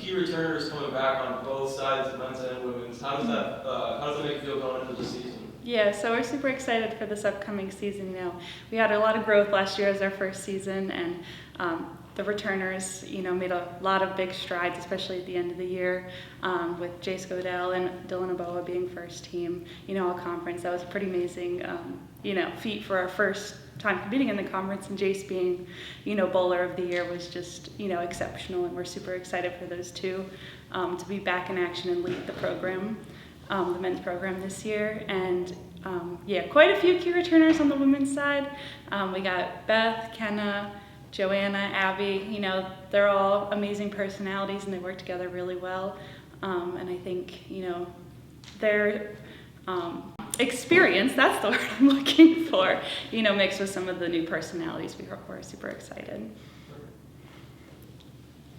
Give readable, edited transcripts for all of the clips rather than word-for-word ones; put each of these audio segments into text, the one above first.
key returners coming back on both sides, men's and women's. How does that make you feel going into the season? Yeah, so we're super excited for this upcoming season. We had a lot of growth last year as our first season, and the returners, made a lot of big strides, especially at the end of the year, with Jace Godell and Dylan Aboa being first team, all conference. That was a pretty amazing, feat for our first time competing in the conference, and Jace being, bowler of the year was just, exceptional, and we're super excited for those two to be back in action and lead the program, the men's program this year. And quite a few key returners on the women's side. We got Beth, Kenna, Joanna, Abby, they're all amazing personalities and they work together really well. And I think, their experience, that's the word I'm looking for, mixed with some of the new personalities, we're super excited.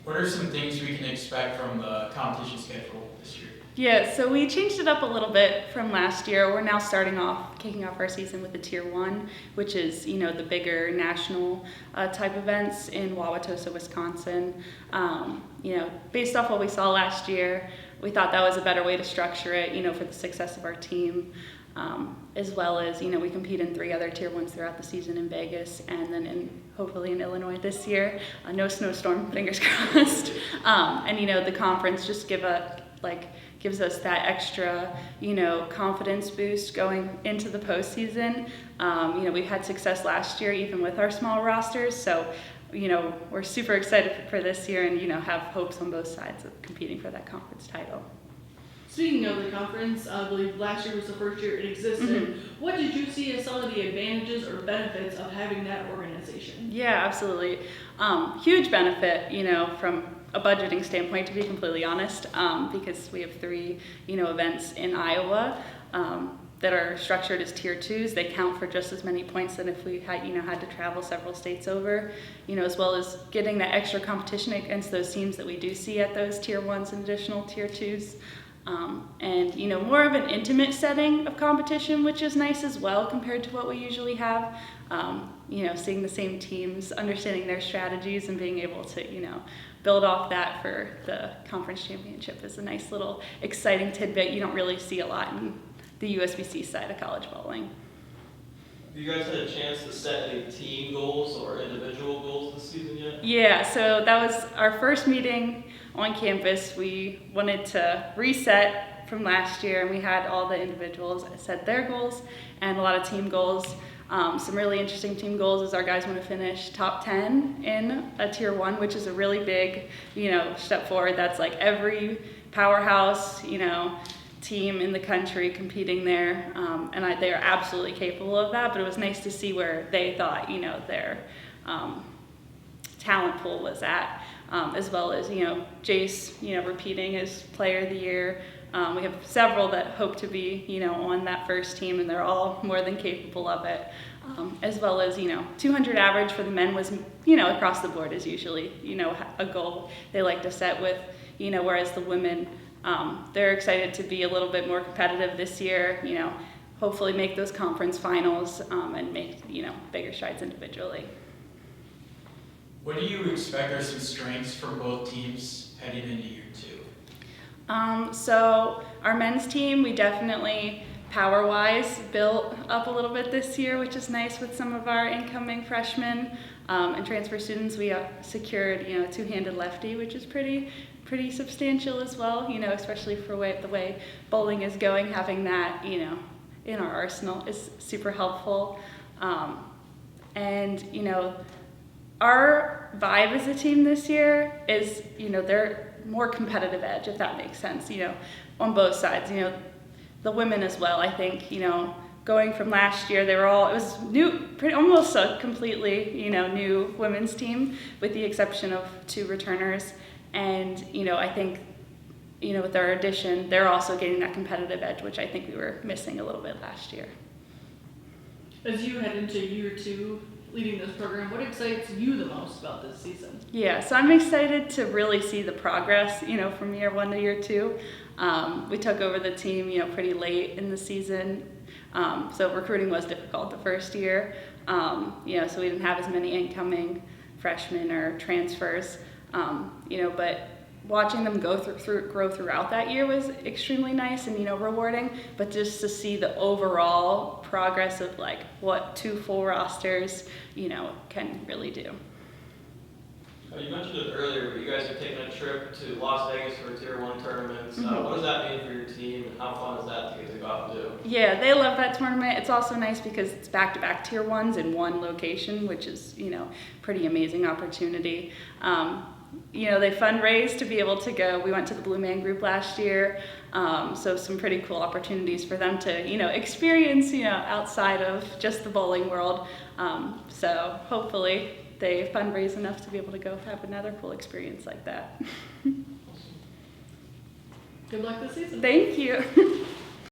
What are some things we can expect from the competition schedule this year? Yeah, so we changed it up a little bit from last year. We're now kicking off our season with the Tier 1, which is, the bigger national type events in Wauwatosa, Wisconsin. Based off what we saw last year, we thought that was a better way to structure it, for the success of our team. As well as, we compete in 3 other Tier 1s throughout the season in Vegas and then hopefully in Illinois this year. No snowstorm, fingers crossed. And, the conference just gives us that extra, confidence boost going into the postseason. We've had success last year even with our small rosters, so we're super excited for this year and have hopes on both sides of competing for that conference title. Speaking of the conference, I believe last year was the first year it existed. Mm-hmm. What did you see as some of the advantages or benefits of having that organization? Yeah, absolutely. Huge benefit, from a budgeting standpoint, to be completely honest, because we have 3, events in Iowa that are structured as Tier 2s. They count for just as many points than if we had, had to travel several states over, as well as getting that extra competition against those teams that we do see at those Tier 1s and additional Tier 2s. And more of an intimate setting of competition, which is nice as well compared to what we usually have. Seeing the same teams, understanding their strategies, and being able to, build off that for the conference championship is a nice little exciting tidbit you don't really see a lot in the USBC side of college bowling. Have you guys had a chance to set any team goals or individual goals this season yet? Yeah, so that was our first meeting on campus. We wanted to reset from last year, and we had all the individuals set their goals and a lot of team goals. Some really interesting team goals is our guys want to finish top 10 in a Tier 1, which is a really big, step forward. That's like every powerhouse, team in the country competing there, and they are absolutely capable of that. But it was nice to see where they thought, their talent pool was at, as well as Jace, repeating as Player of the Year. We have several that hope to be, on that first team, and they're all more than capable of it. As well as, 200 average for the men was, across the board is usually, a goal they like to set with, whereas the women, they're excited to be a little bit more competitive this year, hopefully make those conference finals and make, bigger strides individually. What do you expect are some strengths for both teams heading into year 2? So our men's team, we definitely power-wise built up a little bit this year, which is nice with some of our incoming freshmen and transfer students. We secured, a 2-handed lefty, which is pretty substantial as well, especially for the way bowling is going. Having that, in our arsenal is super helpful. And, our vibe as a team this year is, they're more competitive edge, if that makes sense, on both sides. The women as well, I think, going from last year, it was new, almost a completely, new women's team with the exception of 2 returners. And, I think, with our addition, they're also getting that competitive edge, which I think we were missing a little bit last year. As you head into year 2, leading this program, what excites you the most about this season? Yeah, so I'm excited to really see the progress, from year 1 to year 2. We took over the team, pretty late in the season, so recruiting was difficult the first year, so we didn't have as many incoming freshmen or transfers, but watching them grow throughout that year was extremely nice and, rewarding, but just to see the overall progress of like what 2 full rosters, can really do. You mentioned it earlier, but you guys are taking a trip to Las Vegas for Tier 1 tournaments. What does that mean for your team, and how fun is that to get to go out and do? Yeah, they love that tournament. It's also nice because it's back-to-back Tier 1s in one location, which is, pretty amazing opportunity. They fundraise to be able to go. We went to the Blue Man Group last year, so some pretty cool opportunities for them to, experience, outside of just the bowling world. So hopefully they fundraise enough to be able to go have another cool experience like that. Good luck this season. Thank you.